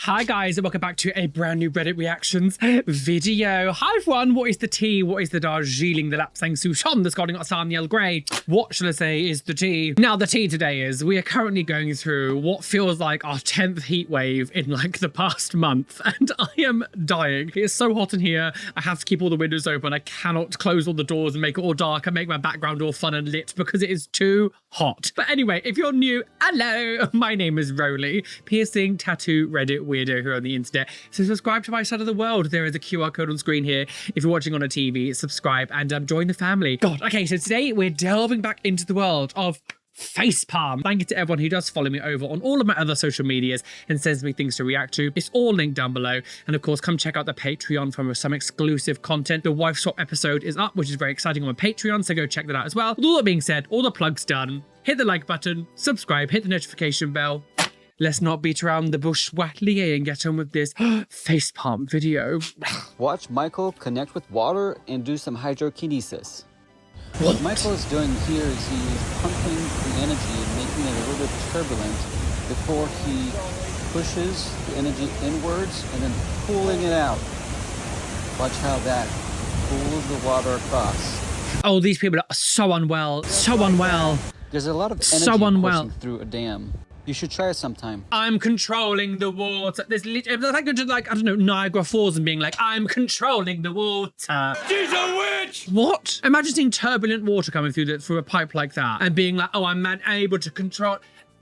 Hi guys, and welcome back to a brand new Reddit reactions video. Hi everyone, what is the tea? What is the Darjeeling, the Lapsang Souchong, the Scalding Hot Sam Yell Grey? What shall I say is the tea? Now the tea today is we are currently going through what feels like our 10th heat wave in like the past month, and I am dying. It is so hot in here. I have to keep all the windows open. I cannot close all the doors and make it all dark and make my background all fun and lit because it is too hot. But anyway, if you're new, hello, my name is Roly, piercing tattoo Reddit weirdo here on the internet. So subscribe to my side of the world. There is a QR code on screen here. If you're watching on a TV, subscribe and join the family. God, okay, so today we're delving back into the world of facepalm. Thank you to everyone who does follow me over on all of my other social medias and sends me things to react to. It's all linked down below. And of course, come check out the Patreon for some exclusive content. The wife swap episode is up, which is very exciting on my Patreon, so go check that out as well. With all that being said, all the plugs done. Hit the like button, subscribe, hit the notification bell. Let's not beat around the bush wattly and get on with this facepalm video. Watch Michael connect with water and do some hydrokinesis. What Michael is doing here is he's pumping the energy and making it a little bit turbulent before he pushes the energy inwards and then pulling it out. Watch how that pulls the water across. Oh, these people are so unwell. So unwell. There's a lot of energy coursing through a dam. You should try it sometime. I'm controlling the water. There's literally, it's like going to like, I don't know, Niagara Falls and being like, I'm controlling the water. She's a witch! What? Imagine seeing turbulent water coming through a pipe like that and being like, oh, I'm able to control.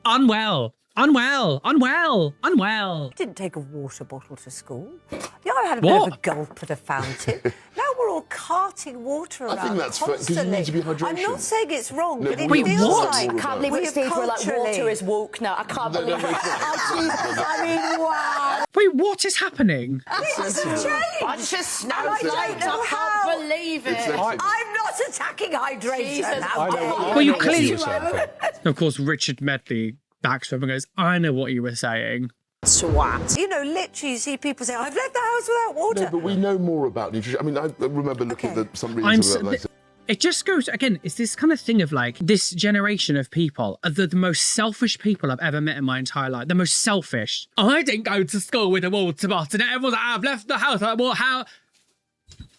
Unwell. Unwell. Unwell. Unwell. I didn't take a water bottle to school. Yeah, I had a bit of a gulp at a fountain. Now we're all carting water around. I think that's fair, because constantly. you need to be hydration. I'm not saying it's wrong, No, but it wait, feels what? like I can't believe at stage where like water is woke now. I can't believe it. I mean, wow. Wait, what is happening? It's changed. Bunch of snow I don't know I how. can't believe it. I'm not attacking hydration. Jesus. How dare you? Well, you clearly... Of course, Richard Medley backs up and goes, I know what you were saying. Swat. You know, literally you see people say, I've left the house without water. No, but we know more about nutrition. I mean, I remember looking at some readings of that. It just goes, again, it's this kind of thing of like, this generation of people are the most selfish people I've ever met in my entire life. The most selfish. I didn't go to school with a water bottle. And everyone's like, I've left the house. Like, well, how?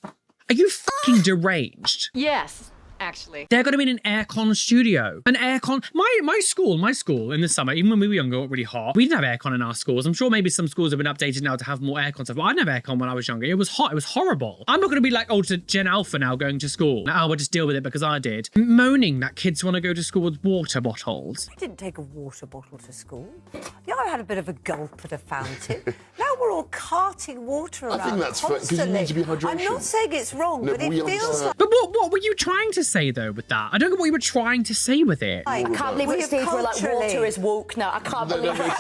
Are you fucking deranged? Yes, actually. They're going to be in an aircon studio. An aircon. My school in the summer, even when we were younger, it got really hot. We didn't have aircon in our schools. I'm sure maybe some schools have been updated now to have more aircon stuff. But I didn't have aircon when I was younger. It was hot. It was horrible. I'm not going to be like, oh, to Gen Alpha now going to school. Oh, we'll just deal with it because I did. Moaning that kids want to go to school with water bottles. I didn't take a water bottle to school. Yeah, I had a bit of a gulp at a fountain. Now we're all carting water around. I think that's fair, because you need to be hydration. I'm not saying it's wrong, No, but it feels like... But what were you trying to say though with that? I don't get what you were trying to say with it. I can't believe at stage where like water is woke now. I can't believe it.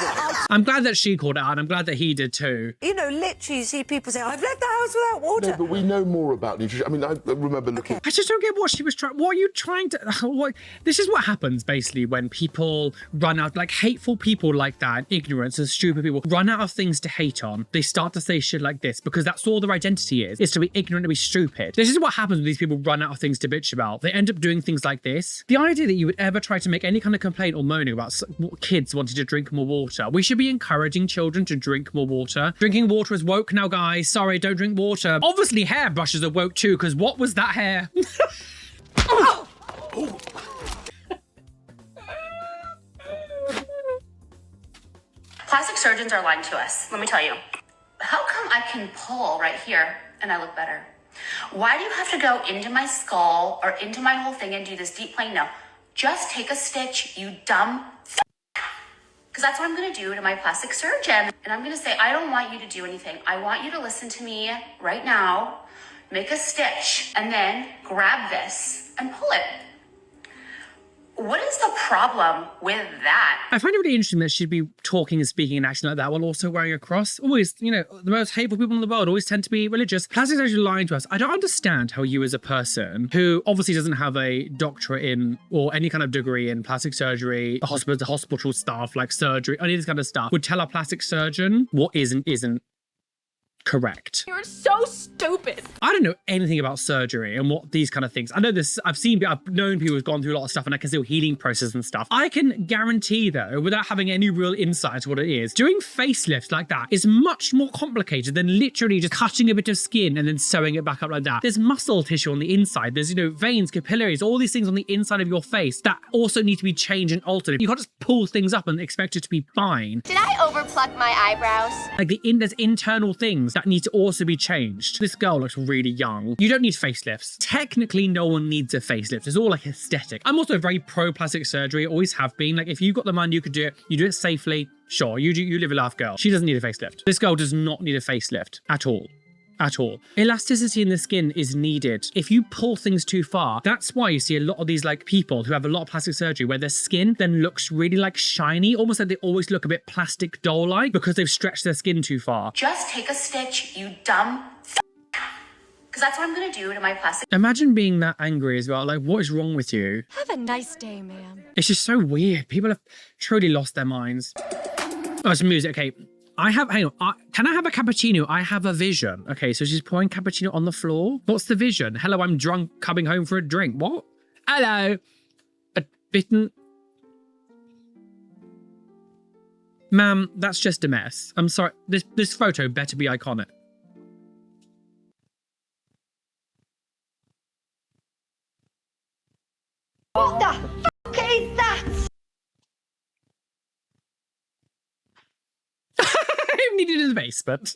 I'm glad that she called it out, and I'm glad that he did too. You know, literally you see people say, I've left the house without water. No, but we know more about nutrition. I mean, I remember looking... I just don't get what she was trying. What are you trying to? What? This is what happens basically when people run out, like hateful people like that, ignorance and stupid people run out of things to hate on. They start to say shit like this because that's all their identity is to be ignorant, to be stupid. This is what happens when these people run out of things to bitch about. They end up doing things like this. The idea that you would ever try to make any kind of complaint or moaning about kids wanting to drink more water. We should be encouraging children to drink more water. Drinking water is woke now, guys. Sorry, don't drink water. Obviously, hairbrushes are woke too, because what was that hair? Oh! Plastic surgeons are lying to us, let me tell you. How come I can pull right here and I look better? Why do you have to go into my skull or into my whole thing and do this deep plane? No, just take a stitch, you dumb because that's what I'm gonna do to my plastic surgeon. And I'm gonna say, I don't want you to do anything. I want you to listen to me right now, make a stitch, and then grab this and pull it. What is the problem with that? I find it really interesting that she'd be talking and speaking and acting like that while also wearing a cross. Always, you know, the most hateful people in the world always tend to be religious. Plastic surgery lying to us. I don't understand how you as a person who obviously doesn't have a doctorate in or any kind of degree in plastic surgery, hospital staff like surgery, any of this kind of stuff, would tell a plastic surgeon what is and isn't Correct. You're so stupid. I don't know anything about surgery and what these kind of things. I know this, I've known people who've gone through a lot of stuff and I can see healing process and stuff. I can guarantee though, without having any real insight to what it is, doing facelifts like that is much more complicated than literally just cutting a bit of skin and then sewing it back up like that. There's muscle tissue on the inside. There's, veins, capillaries, all these things on the inside of your face that also need to be changed and altered. You can't just pull things up and expect it to be fine. Did I overpluck my eyebrows? Like there's internal things that need to also be changed. This girl looks really young. You don't need facelifts. Technically, no one needs a facelift. It's all like aesthetic. I'm also very pro plastic surgery, always have been. Like if you've got the money, you could do it. You do it safely. Sure, you live a life, girl. She doesn't need a facelift. This girl does not need a facelift at all. At all. Elasticity in the skin is needed. If you pull things too far, that's why you see a lot of these like people who have a lot of plastic surgery where their skin then looks really like shiny, almost like they always look a bit plastic doll-like because they've stretched their skin too far. Just take a stitch, you dumb because that's what I'm gonna do to my plastic. Imagine being that angry as well. Like, what is wrong with you? Have a nice day, ma'am. It's just so weird. People have truly lost their minds. Oh, it's music. Okay. Hang on, can I have a cappuccino? I have a vision. Okay, so she's pouring cappuccino on the floor. What's the vision? Hello, I'm drunk, coming home for a drink. What? Hello. A bitten. Ma'am, that's just a mess. I'm sorry, this photo better be iconic. What the fuck is that? Needed in the basement.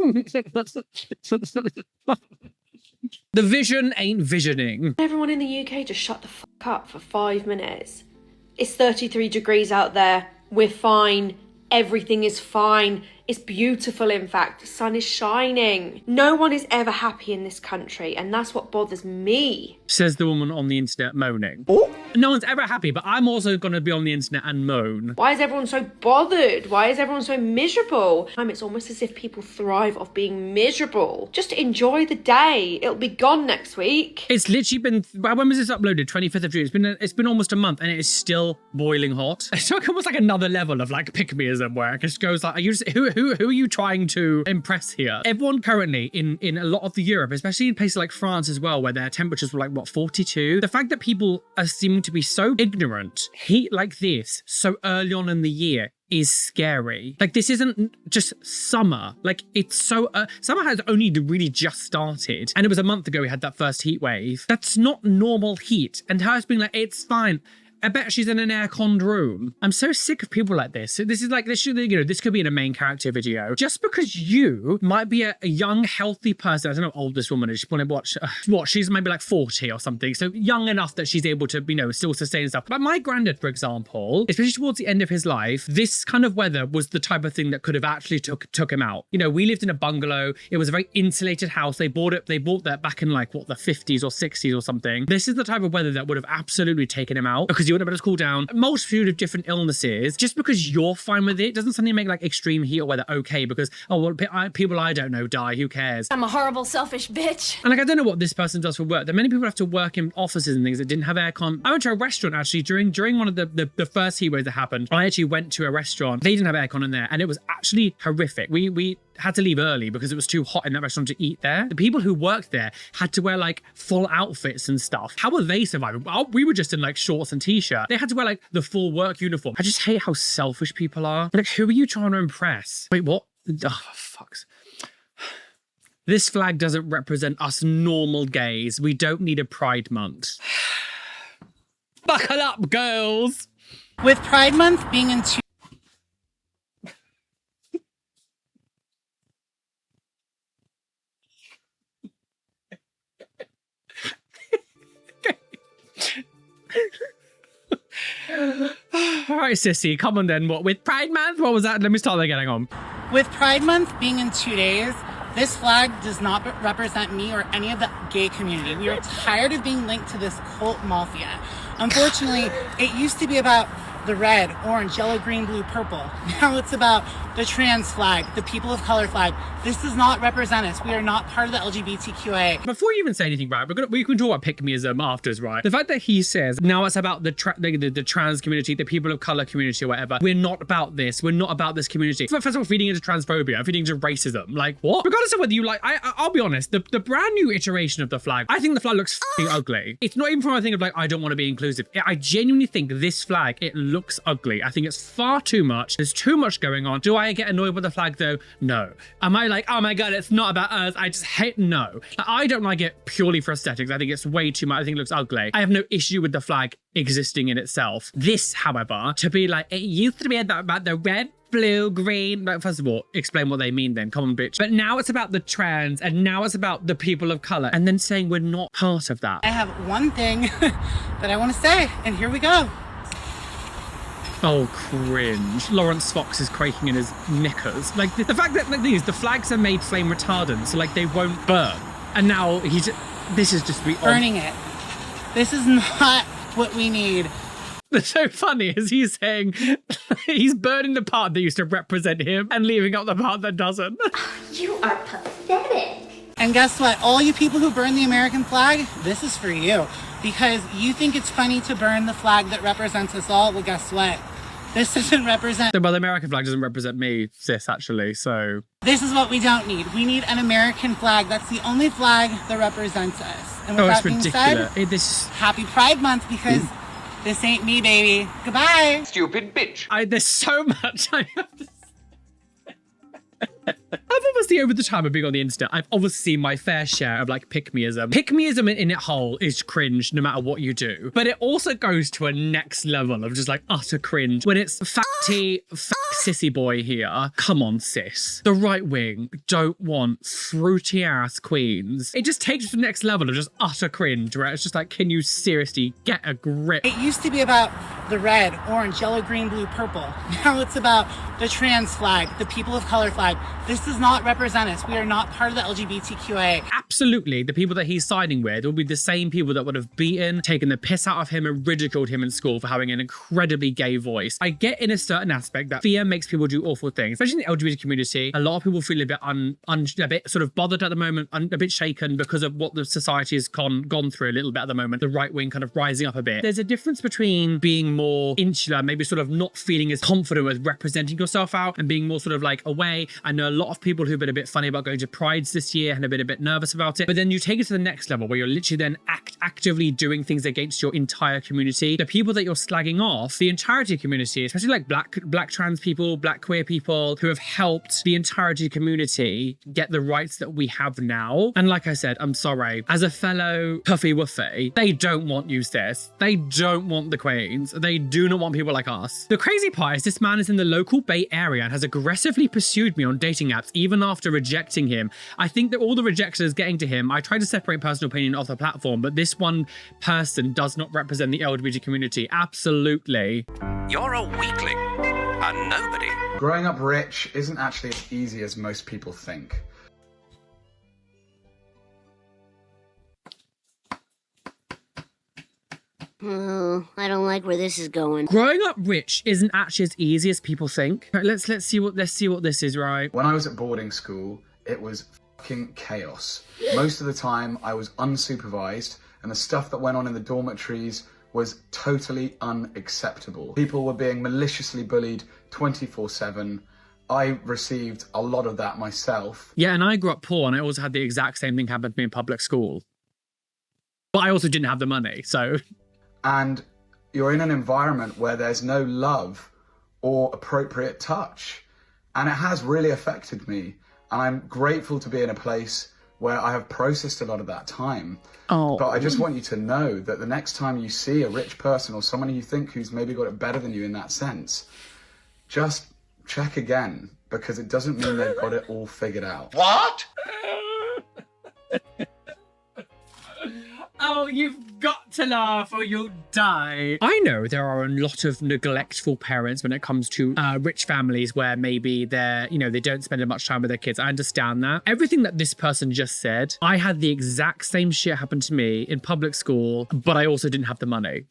The vision ain't visioning. Everyone in the UK just shut the fuck up for 5 minutes. It's 33 degrees out there. We're fine. Everything is fine. It's beautiful, in fact. The sun is shining. No one is ever happy in this country, and that's what bothers me. Says the woman on the internet moaning. Oh. No one's ever happy, but I'm also going to be on the internet and moan. Why is everyone so bothered? Why is everyone so miserable? It's almost as if people thrive off being miserable. Just enjoy the day. It'll be gone next week. It's literally been, when was this uploaded? 25th of June. It's been almost a month and it is still boiling hot. It's almost like another level of like pick-me-ism where it just goes like, who are you trying to impress here? Everyone currently in a lot of the Europe, especially in places like France as well, where their temperatures were like, what, 42? The fact that people are seeming to be so ignorant, heat like this so early on in the year is scary. Like this isn't just summer. Like it's so, summer has only really just started. And it was a month ago we had that first heat wave. That's not normal heat. And her being like, it's fine. I bet she's in an air-conned room. I'm so sick of people like this. This is like, this should, this could be in a main character video. Just because you might be a young, healthy person, I don't know how old this woman is, she's want to watch, she's maybe like 40 or something. So young enough that she's able to, still sustain stuff. But my granddad, for example, especially towards the end of his life, this kind of weather was the type of thing that could have actually took him out. We lived in a bungalow. It was a very insulated house. They bought that back in like, what, the 50s or 60s or something. This is the type of weather that would have absolutely taken him out because you wouldn't have been able to cool down. A multitude of different illnesses. Just because you're fine with it doesn't suddenly make like extreme heat or weather okay because, oh, well, people I don't know die. Who cares? I'm a horrible, selfish bitch. And like, I don't know what this person does for work. There are many people who have to work in offices and things that didn't have aircon. I went to a restaurant actually during one of the first heat waves that happened. I actually went to a restaurant. They didn't have aircon in there and it was actually horrific. We had to leave early because it was too hot in that restaurant to eat there. The people who worked there had to wear like full outfits and stuff. How were they surviving? We were just in like shorts and t-shirt. They had to wear like the full work uniform. I just hate how selfish people are. Like, who are you trying to impress? Wait, what? Oh, fucks. This flag doesn't represent us normal gays. We don't need a Pride Month. Buckle up, girls. With Pride Month being in 2 All right, sissy, come on then. What, with Pride Month? What was that? Let me start again, hang on. With Pride Month being in 2 days, this flag does not represent me or any of the gay community. We are tired of being linked to this cult mafia. Unfortunately, it used to be about the red, orange, yellow, green, blue, purple. Now it's about the trans flag, the people of color flag. This does not represent us. We are not part of the LGBTQA. Before you even say anything, right, we can talk about pick-meism afterwards, right? The fact that he says, now it's about the trans community, the people of color community or whatever. We're not about this. We're not about this community. First of all, feeding into transphobia, feeding into racism. Like, what? Regardless of whether you like, I'll be honest, the brand new iteration of the flag, I think the flag looks f***ing ugly. It's not even from a thing of like, I don't want to be inclusive. I genuinely think this flag, it looks ugly. I think it's far too much. There's too much going on. Do I get annoyed with the flag though? No. Am I like, oh my God, it's not about us. I just hate, no. Like, I don't like it purely for aesthetics. I think it's way too much. I think it looks ugly. I have no issue with the flag existing in itself. This, however, to be like, it used to be about the red, blue, green. Like, first of all, explain what they mean then, come on, bitch. But now it's about the trans, and now it's about the people of color, and then saying we're not part of that. I have one thing that I want to say, and here we go. Oh, cringe. Lawrence Fox is quaking in his knickers. Like, the fact that, like, the flags are made flame retardant, so, like, they won't burn. And now this is just burning it. This is not what we need. What's so funny is he's saying he's burning the part that used to represent him and leaving out the part that doesn't. You are pathetic. And guess what? All you people who burn the American flag, this is for you. Because you think it's funny to burn the flag that represents us all. Well, guess what? This doesn't represent... Well, the American flag doesn't represent me, sis, actually, so... This is what we don't need. We need an American flag. That's the only flag that represents us. And with that being said, happy Pride Month, because this ain't me, baby. Goodbye. Stupid bitch. There's so much I have to say. I've obviously, over the time of being on the internet, I've obviously seen my fair share of like pick-meism. Pick-meism in it whole is cringe no matter what you do. But it also goes to a next level of just like utter cringe when it's fatty, sissy boy here. Come on, sis. The right wing don't want fruity ass queens. It just takes it to the next level of just utter cringe, right? It's just like, can you seriously get a grip? It used to be about the red, orange, yellow, green, blue, purple. Now it's about the trans flag, the people of color flag. This does not represent us. We are not part of the LGBTQA. Absolutely, the people that he's siding with will be the same people that would have beaten, taken the piss out of him and ridiculed him in school for having an incredibly gay voice. I get in a certain aspect that fear makes people do awful things, especially in the LGBT community. A lot of people feel a bit a bit sort of bothered at the moment, a bit shaken because of what the society has gone through a little bit at the moment. The right wing kind of rising up a bit. There's a difference between being more insular, maybe sort of not feeling as confident with representing yourself out and being more sort of like away. I know a lot of people who've been a bit funny about going to Prides this year and have been a bit nervous about it. But then you take it to the next level where you're literally then actively doing things against your entire community. The people that you're slagging off, the entirety community, especially like black trans people, black queer people who have helped the entirety community get the rights that we have now. And like I said, I'm sorry, as a fellow puffy woofy, they don't want you, sis. They don't want the queens. They do not want people like us. The crazy part is this man is in the local Bay Area and has aggressively pursued me on dating apps even after rejecting him. I think that all the rejection is getting to him. I try to separate personal opinion off the platform, but this one person does not represent the LGBT community. Absolutely. You're a weakling, a nobody. Growing up rich isn't actually as easy as most people think. Oh, I don't like where this is going. Growing up rich isn't actually as easy as people think. Right, let's see what this is, right? When I was at boarding school, it was fucking chaos. Most of the time I was unsupervised and the stuff that went on in the dormitories was totally unacceptable. People were being maliciously bullied 24/7. I received a lot of that myself. Yeah, and I grew up poor and I also had the exact same thing happen to me in public school. But I also didn't have the money, so... And you're in an environment where there's no love or appropriate touch. And it has really affected me. And I'm grateful to be in a place where I have processed a lot of that time. Oh. But I just want you to know that the next time you see a rich person or someone you think who's maybe got it better than you in that sense, just check again, because it doesn't mean they've got it all figured out. What? Oh, you've got to laugh or you'll die. I know there are a lot of neglectful parents when it comes to rich families where maybe they don't spend much time with their kids. I understand that. Everything that this person just said, I had the exact same shit happen to me in public school, but I also didn't have the money.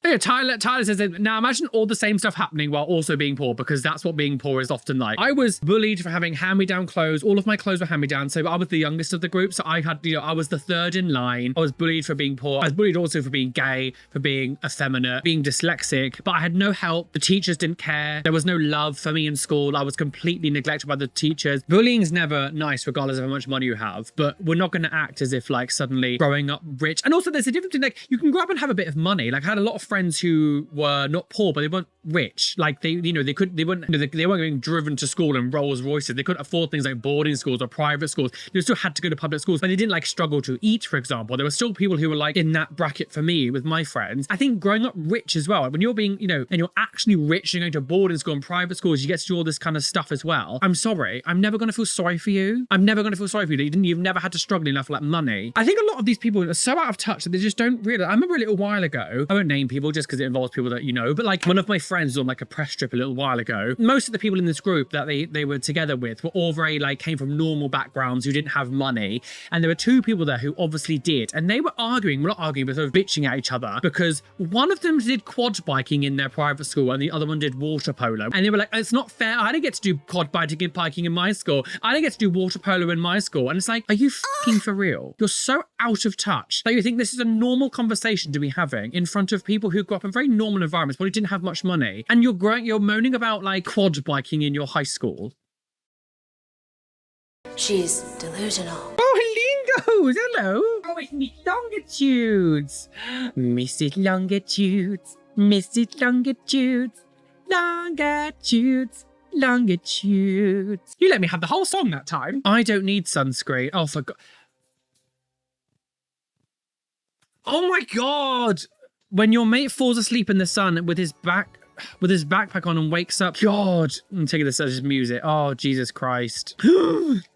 Yeah, Tyler says, now imagine all the same stuff happening while also being poor, because that's what being poor is often like. I was bullied for having hand-me-down clothes. All of my clothes were hand-me-down, so I was the youngest of the group. So I had, you know, I was the third in line. I was bullied for being poor. I was bullied also for being gay, for being effeminate, being dyslexic, but I had no help. The teachers didn't care. There was no love for me in school. I was completely neglected by the teachers. Bullying's never nice, regardless of how much money you have, but we're not going to act as if like suddenly growing up rich. And also there's a difference between like, you can grow up and have a bit of money. Like I had a lot of friends who were not poor, but they weren't rich. Like they weren't getting driven to school in Rolls Royces. They couldn't afford things like boarding schools or private schools. They still had to go to public schools, but they didn't like struggle to eat, for example. There were still people who were like in that bracket for me with my friends. I think growing up rich as well, when you're being, you know, and you're actually rich, you're going to boarding school and private schools, you get to do all this kind of stuff as well. I'm sorry. I'm never going to feel sorry for you. I'm never going to feel sorry for you. You've never had to struggle enough for like money. I think a lot of these people are so out of touch that they just don't realize. I remember a little while ago, I won't name people just because it involves people that you know, but like one of my friends was on like a press trip a little while ago. Most of the people in this group that they were together with were all very like came from normal backgrounds who didn't have money. And there were two people there who obviously did. And they were arguing, well, not arguing, but sort of bitching at each other because one of them did quad biking in their private school and the other one did water polo. And they were like, it's not fair. I didn't get to do quad biking in my school. I didn't get to do water polo in my school. And it's like, are you fucking for real? You're so out of touch that you think this is a normal conversation to be having in front of people who grew up in very normal environments, probably didn't have much money. And you're moaning about like quad biking in your high school. She's delusional. Oh, Lingos! Hello! Oh, it's Miss Longitudes! Mrs. Longitudes! Mrs. Longitudes! Longitudes! Longitudes! You let me have the whole song that time. I don't need sunscreen. Oh, for God. Oh my God! When your mate falls asleep in the sun with his backpack on and wakes up, God, I'm taking this as music. Oh, Jesus Christ.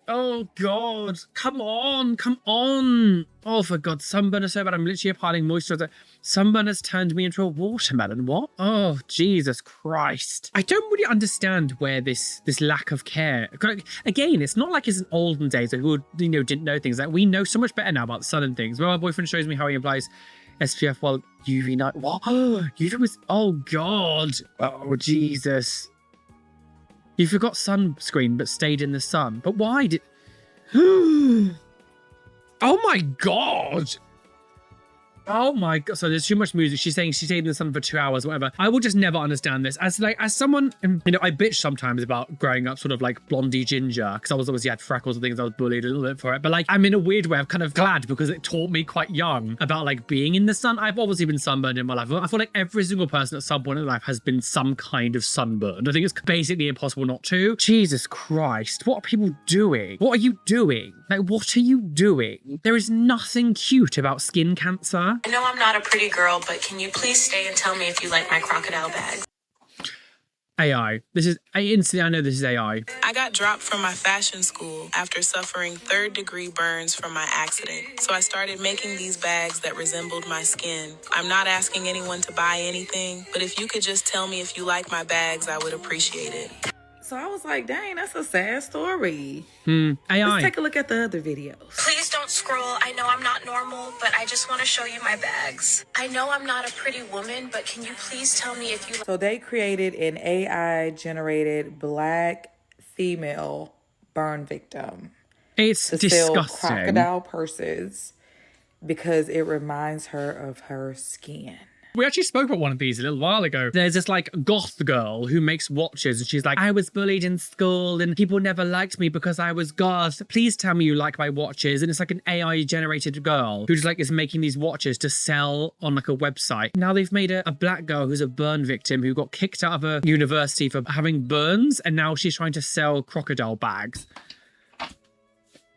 Oh, God. Come on. Oh, for God, sunburn is so bad. I'm literally applying moisturizer. Sunburn has turned me into a watermelon. What? Oh, Jesus Christ. I don't really understand where this lack of care. Again, it's not like it's in olden days that people, you know, didn't know things. Like we know so much better now about the sun and things. Well, my boyfriend shows me how he applies SPF while UV night. What? UV was. Oh God. Oh Jesus. You forgot sunscreen but stayed in the sun. But why did? Oh my God. Oh my God. So there's too much music. She's saying she stayed in the sun for 2 hours, whatever. I will just never understand this. As someone, you know, I bitch sometimes about growing up sort of like blondie ginger, because I was obviously had freckles and things. I was bullied a little bit for it. But like, I'm in a weird way, I'm kind of glad because it taught me quite young about like being in the sun. I've obviously been sunburned in my life. I feel like every single person at some point in their life has been some kind of sunburned. I think it's basically impossible not to. Jesus Christ. What are people doing? What are you doing? Like, what are you doing? There is nothing cute about skin cancer. I know I'm not a pretty girl, but can you please stay and tell me if you like my crocodile bag? AI. I know this is AI. I got dropped from my fashion school after suffering third-degree burns from my accident. So I started making these bags that resembled my skin. I'm not asking anyone to buy anything, but if you could just tell me if you like my bags, I would appreciate it. So I was like, dang, that's a sad story. AI. Let's take a look at the other videos. Please don't scroll. I know I'm not normal, but I just want to show you my bags. I know I'm not a pretty woman, but can you please tell me if you... So they created an AI-generated black female burn victim. It's to disgusting. Sell crocodile purses because it reminds her of her skin. We actually spoke about one of these a little while ago. There's this like goth girl who makes watches and she's like, I was bullied in school and people never liked me because I was goth. Please tell me you like my watches. And it's like an AI generated girl who just like is making these watches to sell on like a website. Now they've made a black girl who's a burn victim who got kicked out of a university for having burns and now she's trying to sell crocodile bags.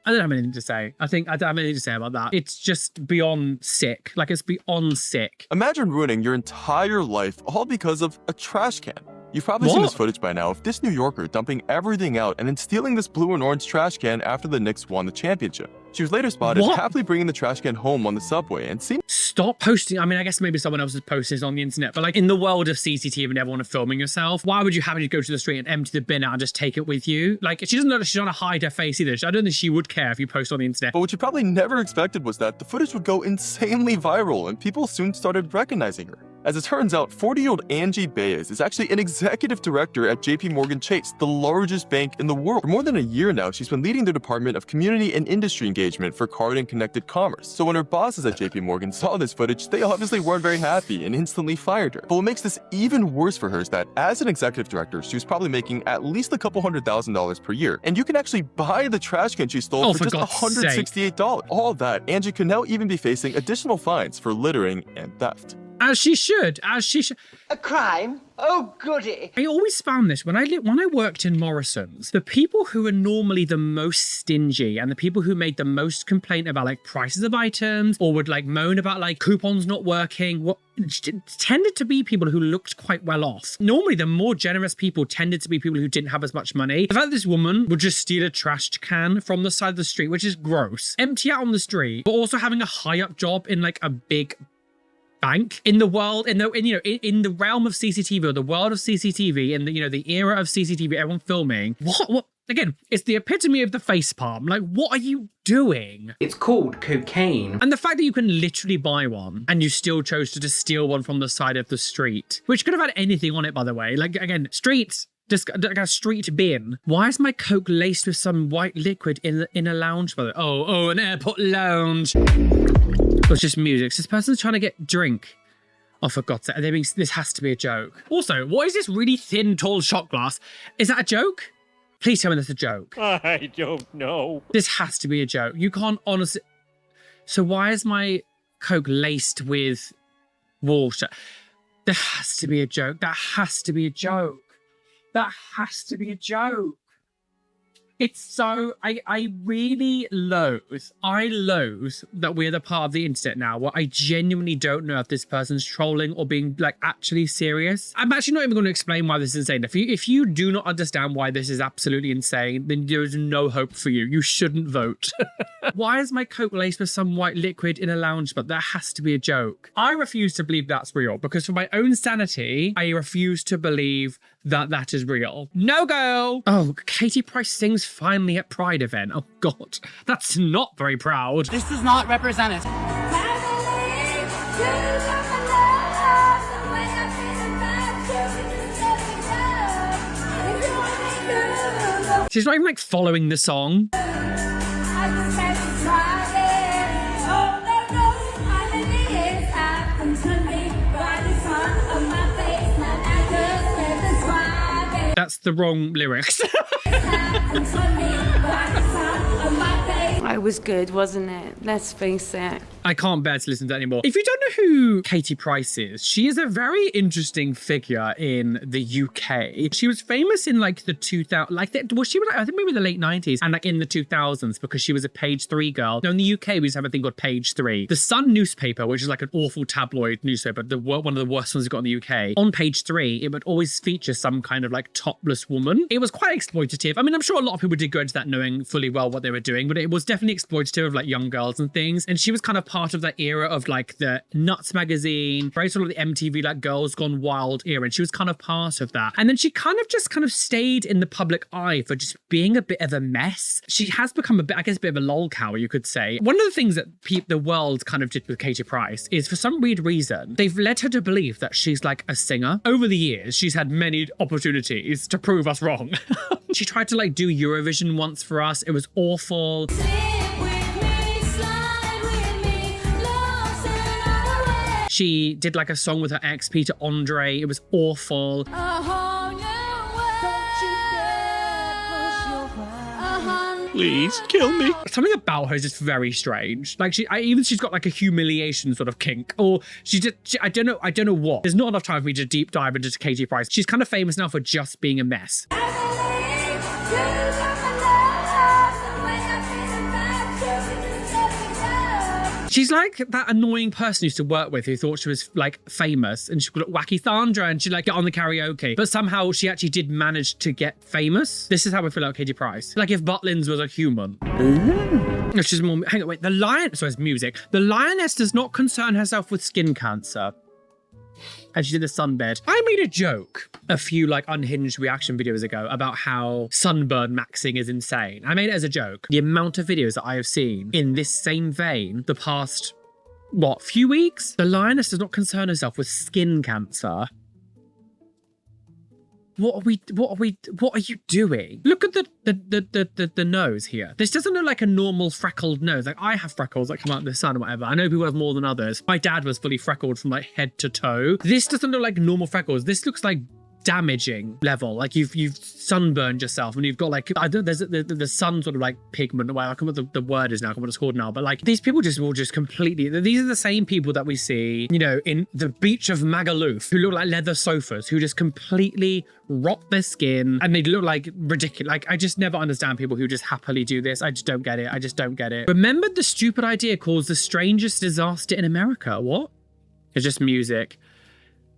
I don't have anything to say. I don't have anything to say about that. It's just beyond sick. Like, it's beyond sick. Imagine ruining your entire life all because of a trash can. You've probably seen this footage by now of this New Yorker dumping everything out and then stealing this blue and orange trash can after the Knicks won the championship. She was later spotted happily bringing the trash can home on the subway and seemed... Stop posting. I mean, I guess maybe someone else has posted this on the internet, but like in the world of CCTV and everyone filming yourself, why would you have to go to the street and empty the bin out and just take it with you? Like, she doesn't know that she's trying to hide her face either. I don't think she would care if you post on the internet. But what you probably never expected was that the footage would go insanely viral and people soon started recognizing her. As it turns out, 40-year-old Angie Bayes is actually an executive director at JP Morgan Chase, the largest bank in the world. For more than a year now, she's been leading the Department of Community and Industry Engagement for Card and Connected Commerce. So when her bosses at JP Morgan saw this footage, they obviously weren't very happy and instantly fired her. But what makes this even worse for her is that as an executive director, she was probably making at least a couple $100,000 per year. And you can actually buy the trash can she stole for just $168. All that, Angie could now even be facing additional fines for littering and theft. As she should, as she should. A crime? Oh, goody. I always found this when I worked in Morrison's, the people who are normally the most stingy and the people who made the most complaint about like prices of items or would like moan about like coupons not working, tended to be people who looked quite well off. Normally, the more generous people tended to be people who didn't have as much money. The fact that this woman would just steal a trash can from the side of the street, which is gross, empty out on the street, but also having a high up job in like a big bank in the world, in the realm of CCTV or the world of CCTV, in the era of CCTV, everyone filming. What? Again, it's the epitome of the face palm. Like, what are you doing? It's called cocaine. And the fact that you can literally buy one and you still chose to just steal one from the side of the street, which could have had anything on it, by the way. Like, again, streets. Just like a street bin. Why is my Coke laced with some white liquid in a lounge? By the way? Oh, an airport lounge. It's just music. So this person's trying to get drink. Oh, for God's sake. This has to be a joke. Also, what is this really thin, tall shot glass? Is that a joke? Please tell me that's a joke. I don't know. This has to be a joke. You can't honestly... So why is my Coke laced with water? There has to be a joke. That has to be a joke. That has to be a joke. It's so, I really loathe that we're the part of the internet now where I genuinely don't know if this person's trolling or being like actually serious. I'm actually not even going to explain why this is insane. If you do not understand why this is absolutely insane, then there is no hope for you. You shouldn't vote. Why is my Coke laced with some white liquid in a lounge? But that has to be a joke. I refuse to believe that's real because for my own sanity, I refuse to believe that is real. No go. Oh, Katie Price sings finally at Pride event. Oh God, that's not very proud. This does not represent us. She's not even like following the song. That's the wrong lyrics. It was good, wasn't it? Let's face it. I can't bear to listen to that anymore. If you don't know who Katie Price is, she is a very interesting figure in the UK. She was famous in like the 2000s, I think maybe the late 90s and like in the 2000s because she was a page 3 girl. Now in the UK, we just have a thing called page 3. The Sun newspaper, which is like an awful tabloid newspaper, one of the worst ones we've got in the UK. On page 3, it would always feature some kind of like topless woman. It was quite exploitative. I mean, I'm sure a lot of people did go into that knowing fully well what they were doing, but it was definitely exploitative of like young girls and things. And she was kind of part of that era of like the Nuts magazine, very sort of the MTV like Girls Gone Wild era, and she was kind of part of that. And then she kind of stayed in the public eye for just being a bit of a mess. She has become a bit of a lol cow, you could say. One of the things that the world kind of did with Katie Price is for some weird reason, they've led her to believe that she's like a singer. Over the years, she's had many opportunities to prove us wrong. She tried to like do Eurovision once for us. It was awful. She did like a song with her ex, Peter Andre. It was awful. Please kill me. Something about her is just very strange. Like she's got like a humiliation sort of kink, or I don't know what. There's not enough time for me to deep dive into Katie Price. She's kind of famous now for just being a mess. She's like that annoying person who used to work with who thought she was like famous and she could look wacky Sandra and she'd like get on the karaoke. But somehow she actually did manage to get famous. This is how I feel about Katie Price. Like if Butlins was a human. It's just more, hang on, wait, it's music. The lioness does not concern herself with skin cancer. And she did the Sunbed. I made a joke a few like unhinged reaction videos ago about how sunburn maxing is insane. I made it as a joke. The amount of videos that I have seen in this same vein the past what, few weeks? The lioness does not concern herself with skin cancer. What are you doing? Look at the nose here. This doesn't look like a normal freckled nose. Like, I have freckles that come out in the sun or whatever. I know people have more than others. My dad was fully freckled from like head to toe. This doesn't look like normal freckles. This looks like damaging level. Like you've sunburned yourself and you've got like, I don't, there's the sun sort of like pigment. Well, I can't remember what the word is now, I can't remember what it's called now, but like these people will just completely, these are the same people that we see, you know, in the beach of Magaluf, who look like leather sofas, who just completely rot their skin and they look like ridiculous. Like, I just never understand people who just happily do this. I just don't get it. I just don't get it. Remember the stupid idea caused the strangest disaster in America? What? It's just music.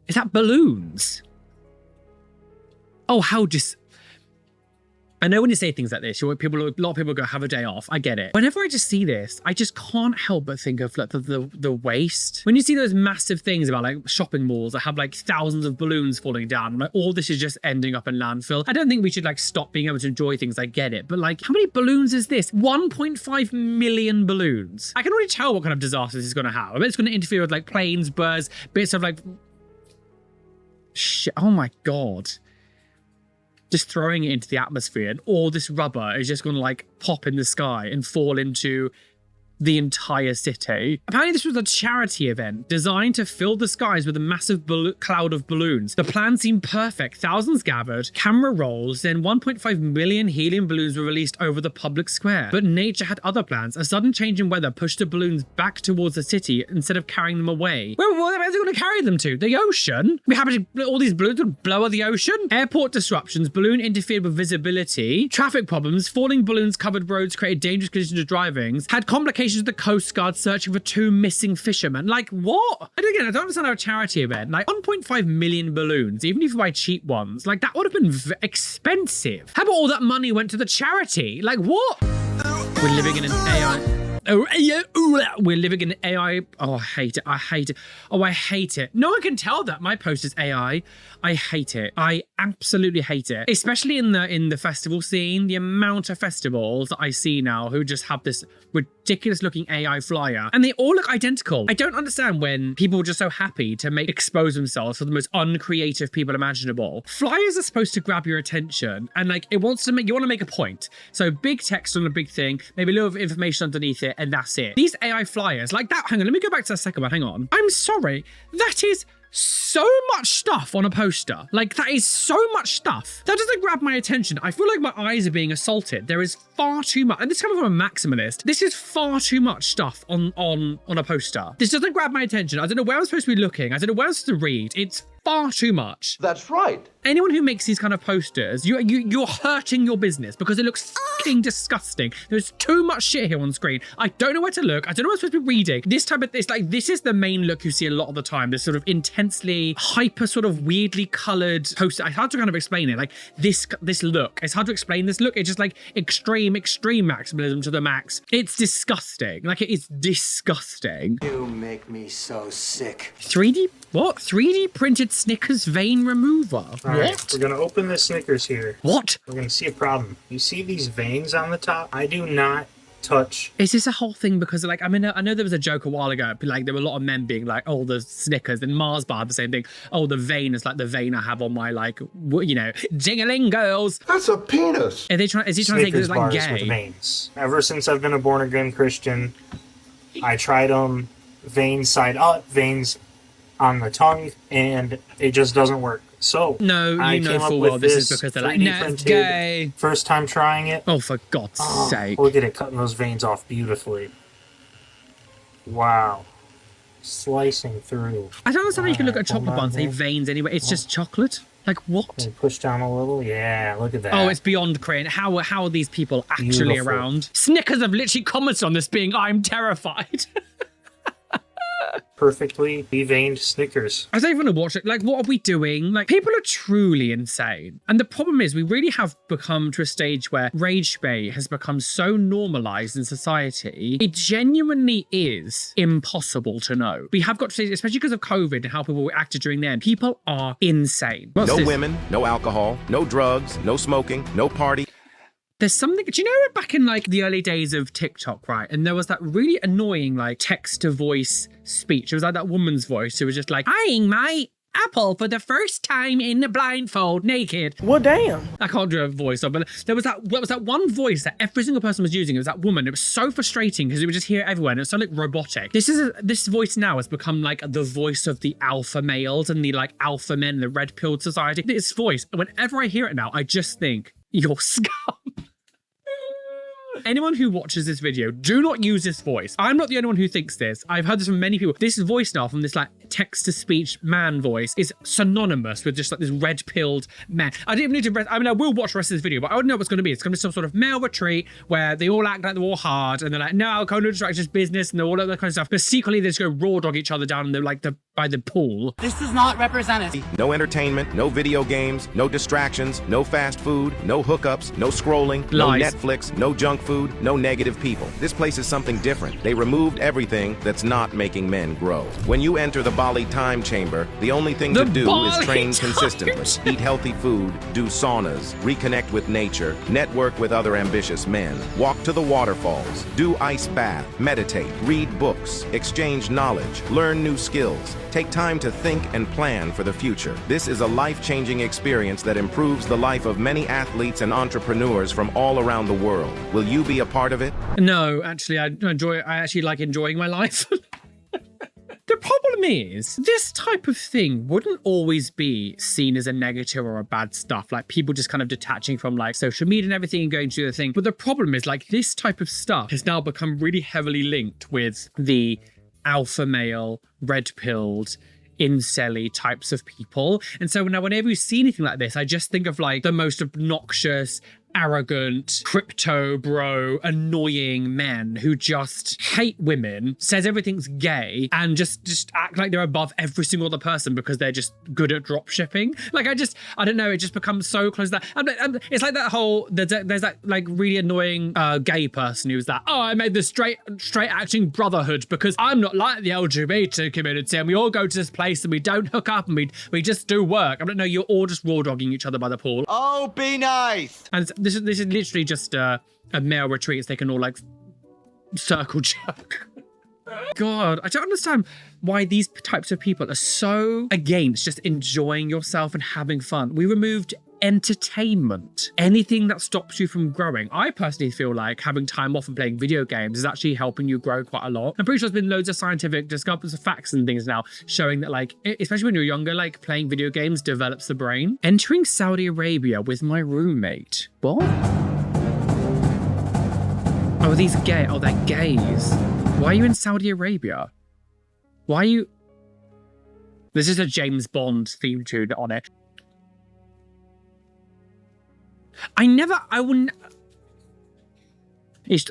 Is that balloons? Oh, how just... I know when you say things like this, a lot of people go, have a day off. I get it. Whenever I just see this, I just can't help but think of like the waste. When you see those massive things about like shopping malls that have like thousands of balloons falling down, like all this is just ending up in landfill. I don't think we should like stop being able to enjoy things. I get it. But like, how many balloons is this? 1.5 million balloons. I can already tell what kind of disaster this is going to have. I bet it's going to interfere with like planes, birds, bits of like... Shit. Oh my God. Just throwing it into the atmosphere and all this rubber is just going to like pop in the sky and fall into the entire city. Apparently this was a charity event designed to fill the skies with a massive cloud of balloons. The plan seemed perfect. Thousands gathered, camera rolls, then 1.5 million helium balloons were released over the public square. But nature had other plans. A sudden change in weather pushed the balloons back towards the city instead of carrying them away. Where are they going to carry them to? The ocean? We happen to, all these balloons would blow out the ocean? Airport disruptions, balloon interfered with visibility, traffic problems, falling balloons covered roads created dangerous conditions of driving, had complications with the Coast Guard searching for 2 missing fishermen. Like, what? And again, I don't understand how a charity event, like 1.5 million balloons, even if you buy cheap ones, like that would have been expensive. How about all that money went to the charity? Like, what? We're living in an AI... We're living in AI. Oh, I hate it. I hate it. Oh, I hate it. No one can tell that my post is AI. I hate it. I absolutely hate it. Especially in the festival scene, the amount of festivals that I see now who just have this ridiculous looking AI flyer and they all look identical. I don't understand when people are just so happy to expose themselves for the most uncreative people imaginable. Flyers are supposed to grab your attention and like you want to make a point. So big text on a big thing, maybe a little information underneath it, and that's it. These AI flyers like that, hang on, let me go back to the second one, hang on. I'm sorry, that is so much stuff on a poster. Like, that is so much stuff. That doesn't grab my attention. I feel like my eyes are being assaulted. There is far too much, and this is coming from a maximalist. This is far too much stuff on a poster. This doesn't grab my attention. I don't know where I'm supposed to be looking. I don't know where I'm supposed to read. It's far too much. That's right. Anyone who makes these kind of posters, you're hurting your business because it looks fucking disgusting. There's too much shit here on screen. I don't know where to look. I don't know what I'm supposed to be reading. This type of, this is the main look you see a lot of the time. This sort of intensely hyper sort of weirdly colored poster. It's hard to kind of explain it. Like this look. It's hard to explain this look. It's just like extreme maximalism to the max. It's disgusting. Like, it is disgusting. You make me so sick. 3D? What? 3D printed Snickers vein remover? All right, we're gonna open the Snickers here. What? We're gonna see a problem. You see these veins on the top? I do not touch. Is this a whole thing? Because like, I mean, I know there was a joke a while ago, like there were a lot of men being like, oh, the Snickers, and Mars Bar, the same thing. Oh, the vein is like the vein I have on my, like, you know, jingling girls. That's a penis. Is he trying to say it's like gay? With veins. Ever since I've been a born again Christian, I tried them veins side up, veins on the tongue, and it just doesn't work. So no, you know full well this is because they're like, no, it's gay. First time trying it. Oh, for God's sake. Look at it cutting those veins off beautifully. Wow. Slicing through. I don't understand how you can look at a chocolate bar and say veins anyway. It's just chocolate. Like, what? And push down a little. Yeah, look at that. Oh, it's beyond crazy. How are these people actually around? Snickers have literally commented on this being, I'm terrified. Perfectly veined Snickers. I don't even want to watch it. Like, what are we doing? Like, people are truly insane. And the problem is we really have become to a stage where rage bait has become so normalized in society. It genuinely is impossible to know. We have got to say, especially because of COVID and how people acted during then, people are insane. No women, no alcohol, no drugs, no smoking, no party. There's something, do you know back in like the early days of TikTok, right? And there was that really annoying like text to voice speech. It was like that woman's voice who was just like, eyeing my apple for the first time in the blindfold, naked. Well, damn. I can't do a voice, but there was that one voice that every single person was using. It was that woman. It was so frustrating because you would just hear it everywhere and it was so like robotic. This voice now has become like the voice of the alpha males and the like alpha men, the red-pilled society. This voice, whenever I hear it now, I just think, you're scum. Anyone who watches this video, do not use this voice. I'm not the only one who thinks this. I've heard this from many people. This voice now from this like text-to-speech man voice is synonymous with just like this red-pilled man. I didn't even need to, I mean, I will watch the rest of this video, but I don't know what it's going to be. It's going to be some sort of male retreat where they all act like they're all hard and they're like, no, alcohol, no drugs, just business and all of that kind of stuff. But secretly they just go raw dog each other down in by the pool. This does not represent us. No entertainment, no video games, no distractions, no fast food, no hookups, no scrolling, Lies. No Netflix, no junk food, no negative people. This place is something different. They removed everything that's not making men grow. When you enter the Bali time chamber, the only thing to do is train consistently. Eat healthy food, do saunas, reconnect with nature, network with other ambitious men, walk to the waterfalls, do ice bath, meditate, read books, exchange knowledge, learn new skills. Take time to think and plan for the future. This is a life-changing experience that improves the life of many athletes and entrepreneurs from all around the world. Will you be a part of it? No, actually, I actually like enjoying my life. The problem is, this type of thing wouldn't always be seen as a negative or a bad stuff, like people just kind of detaching from like social media and everything and going to do the thing. But the problem is like this type of stuff has now become really heavily linked with the alpha male, red-pilled, incel-y types of people. And so now whenever you see anything like this, I just think of like the most obnoxious, arrogant, crypto bro, annoying men who just hate women, says everything's gay, and just act like they're above every single other person because they're just good at drop shipping. Like I don't know, it just becomes so close to that. It's like that whole, there's that like really annoying gay person who's that, oh, I made the straight acting brotherhood because I'm not like the LGBT community and we all go to this place and we don't hook up and we just do work. I don't know, you're all just raw dogging each other by the pool. Oh, be nice. And this is literally just a male retreat. They can all like circle jerk. God, I don't understand why these types of people are so against just enjoying yourself and having fun. We removed entertainment, anything that stops you from growing. I personally feel like having time off and playing video games is actually helping you grow quite a lot. I'm pretty sure there's been loads of scientific discoveries of facts and things now showing that like, especially when you're younger, like playing video games develops the brain. Entering Saudi Arabia with my roommate. What? Oh, these gay, oh, they're gays. Why are you in Saudi Arabia? Why are you... This is a James Bond theme tune on it. I wouldn't...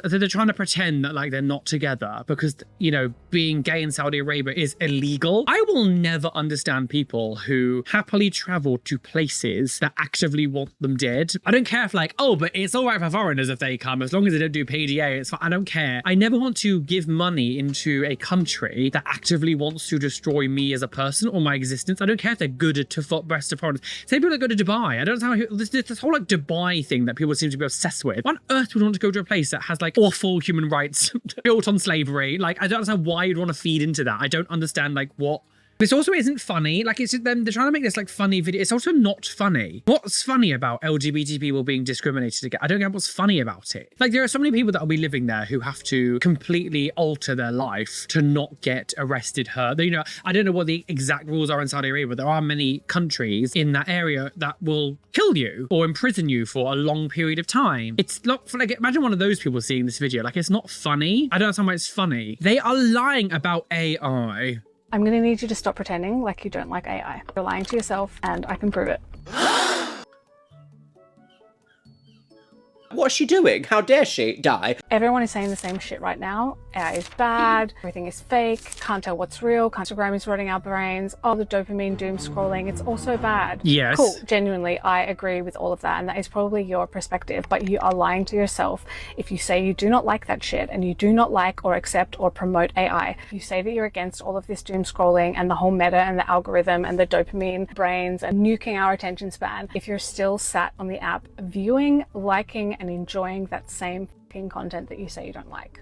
They're trying to pretend that like they're not together because, you know, being gay in Saudi Arabia is illegal. I will never understand people who happily travel to places that actively want them dead. I don't care if like, oh, but it's all right for foreigners if they come, as long as they don't do PDA, it's fine. I don't care. I never want to give money into a country that actively wants to destroy me as a person or my existence. I don't care if they're good to breast of foreigners. Say people that go to Dubai. I don't know how this whole like Dubai thing that people seem to be obsessed with. Why on earth would you want to go to a place that has like awful human rights built on slavery? Like, I don't understand why you'd want to feed into that. I don't understand like what. This also isn't funny. Like, it's just them, they're trying to make this like funny video. It's also not funny. What's funny about LGBT people being discriminated against? I don't get what's funny about it. Like, there are so many people that will be living there who have to completely alter their life to not get arrested, hurt. You know, I don't know what the exact rules are in Saudi Arabia, but there are many countries in that area that will kill you or imprison you for a long period of time. It's not, like, imagine one of those people seeing this video. Like, it's not funny. I don't understand why it's funny. They are lying about AI. I'm going to need you to stop pretending like you don't like AI. You're lying to yourself, and I can prove it. What's she doing? How dare she die? Everyone is saying the same shit right now. AI is bad, everything is fake, can't tell what's real, Instagram is rotting our brains, all the dopamine doom scrolling, it's also bad. Yes. Cool, genuinely, I agree with all of that, and that is probably your perspective, but you are lying to yourself if you say you do not like that shit, and you do not like or accept or promote AI. You say that you're against all of this doom scrolling and the whole meta and the algorithm and the dopamine brains and nuking our attention span. If you're still sat on the app viewing, liking, and enjoying that same fucking content that you say you don't like.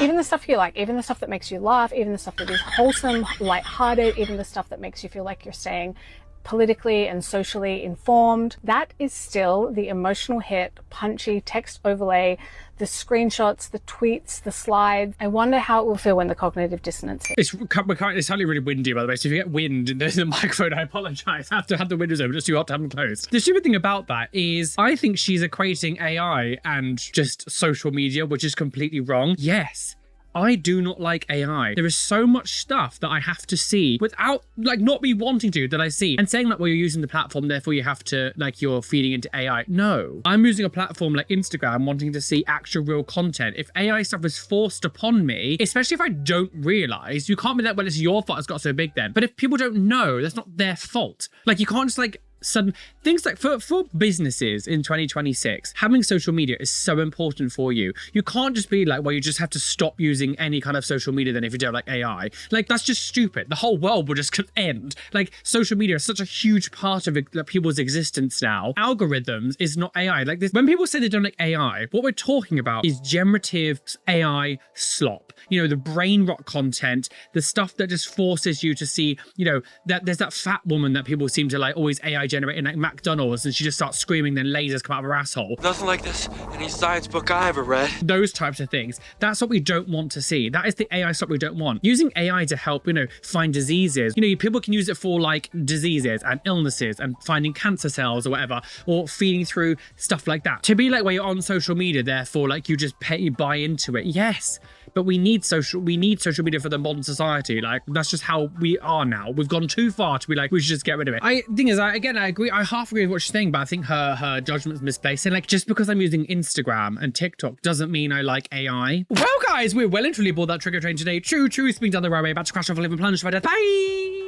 Even the stuff you like, even the stuff that makes you laugh, even the stuff that is wholesome, lighthearted, even the stuff that makes you feel like you're staying politically and socially informed, that is still the emotional hit, punchy text overlay, the screenshots, the tweets, the slides. I wonder how it will feel when the cognitive dissonance hits. It's suddenly really windy, by the way, so if you get wind in the microphone, I apologise. I have to have the windows open, it's too hot to have them closed. The stupid thing about that is I think she's equating AI and just social media, which is completely wrong. Yes, I do not like AI. There is so much stuff that I have to see without, like, not me wanting to, that I see. And saying, like, well, you're using the platform, therefore you have to, like, you're feeding into AI. No. I'm using a platform like Instagram, wanting to see actual real content. If AI stuff is forced upon me, especially if I don't realise, you can't be like, well, it's your fault it's got so big then. But if people don't know, that's not their fault. Like, you can't just, like, sudden things like for businesses in 2026, having social media is so important for you. You can't just be like, well, you just have to stop using any kind of social media then if you don't like AI. Like, that's just stupid. The whole world will just end. Like, social media is such a huge part of people's existence now. Algorithms is not AI. Like, this, when people say they don't like AI, what we're talking about is generative AI slop. You know, the brain rot content, the stuff that just forces you to see, you know, that there's that fat woman that people seem to like always AI generate in like McDonald's, and she just starts screaming, then lasers come out of her asshole. Nothing like this any science book I ever read. Those types of things. That's what we don't want to see. That is the AI stuff we don't want. Using AI to help, you know, find diseases. You know, people can use it for like diseases and illnesses and finding cancer cells or whatever, or feeding through stuff like that. To be like where you're on social media, therefore, like you just buy into it. Yes. But we need social media for the modern society. Like, that's just how we are now. We've gone too far to be like, we should just get rid of it. Thing is, I agree. I half agree with what she's saying, but I think her judgment's misplaced. And like, just because I'm using Instagram and TikTok doesn't mean I like AI. Well, guys, we're well and truly aboard that trigger train today. True, speeding down the railway, about to crash off a living plunge by death. Bye!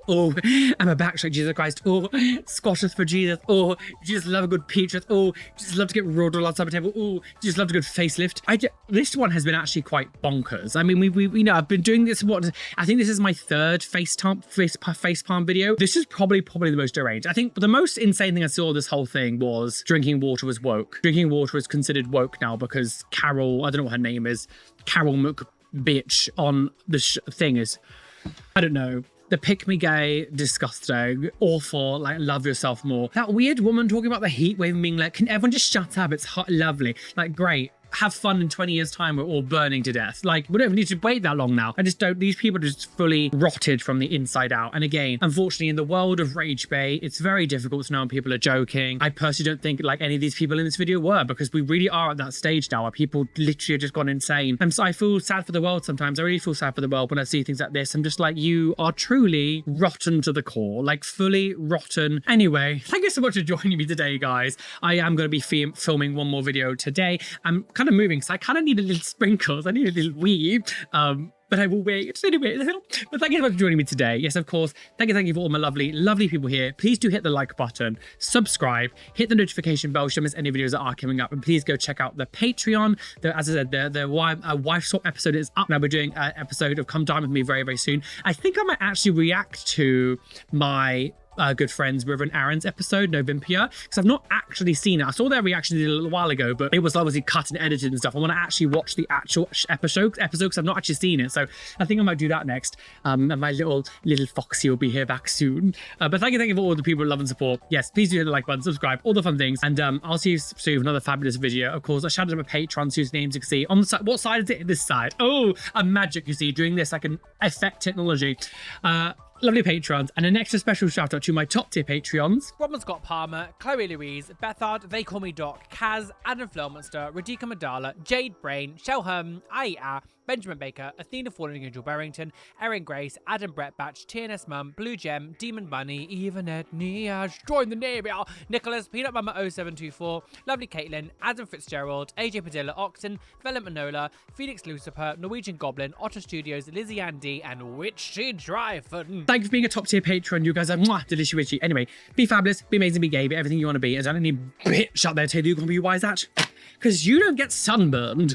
Oh, I'm a backstraight, Jesus Christ. Oh, squashes for Jesus. Oh, you just love a good peach. Oh, you just love to get rolled on top of the table. Oh, you just love a good facelift. This one has been actually quite bonkers. I mean, we know I've been doing this. I think this is my third face palm video. This is probably the most deranged. I think the most insane thing I saw this whole thing was drinking water was woke. Drinking water is considered woke now because Carol, I don't know what her name is, Carol McBitch on the thing is, I don't know. The pick me gay, disgusting, awful, like love yourself more. That weird woman talking about the heat wave and being like, can everyone just shut up? It's hot, lovely. Like, great. Have fun in 20 years time, we're all burning to death. Like, we don't need to wait that long now. I just don't, these people are just fully rotted from the inside out. And again, unfortunately, in the world of rage bait, it's very difficult to know when people are joking. I personally don't think like any of these people in this video were, because we really are at that stage now where people literally have just gone insane. And so I feel sad for the world sometimes. I really feel sad for the world when I see things like this. I'm just like, you are truly rotten to the core, like fully rotten. Anyway, thank you so much for joining me today, guys. I am going to be filming one more video today. I'm kind of moving, so I kind of need a little sprinkles. I need a little wee. But I will wait. Anyway, but thank you so much for joining me today. Yes, of course. Thank you for all my lovely people here. Please do hit the like button, subscribe, hit the notification bell so you don't miss any videos that are coming up, and please go check out the Patreon. As I said, the wife swap episode is up now. We're doing an episode of Come Dine With Me very soon. I think I might actually react to my good friends River and Aaron's episode, Novimpia, because I've not actually seen it. I saw their reaction a little while ago, but it was obviously cut and edited and stuff. I want to actually watch the actual episode because I've not actually seen it. So I think I might do that next. And my little Foxy will be here back soon. But thank you for all the people who love and support. Yes, please do hit the like button, subscribe, all the fun things. And I'll see you soon with another fabulous video. Of course, I shouted out my patrons whose names you can see on the side. What side is it? This side. Oh, a magic, you see, doing this. I can affect technology. Lovely patrons, and an extra special shout out to my top tier Patreons: Robin Scott Palmer, Chloe Louise, Bethard, They Call Me Doc, Kaz, Adam Flowmonster, Radhika Madala, Jade Brain, Shelham, Aya, Benjamin Baker, Athena Falling Angel Barrington, Erin Grace, Adam Brett Batch, TNS Mum, Blue Gem, Demon Bunny, Evanet Niash, Join the Navy, Nicholas, Peanut Mama 0724, Lovely Caitlin, Adam Fitzgerald, AJ Padilla Oxen, Vela Manola, Felix Lucifer, Norwegian Goblin, Otter Studios, Lizzie Ann D, and Witchy Dryford. Thank you for being a top tier patron. You guys are delicious witchy. Anyway, be fabulous, be amazing, be gay, be everything you want to be. Is there any bitch out there telling you you're going to be wise at? Because you don't get sunburned.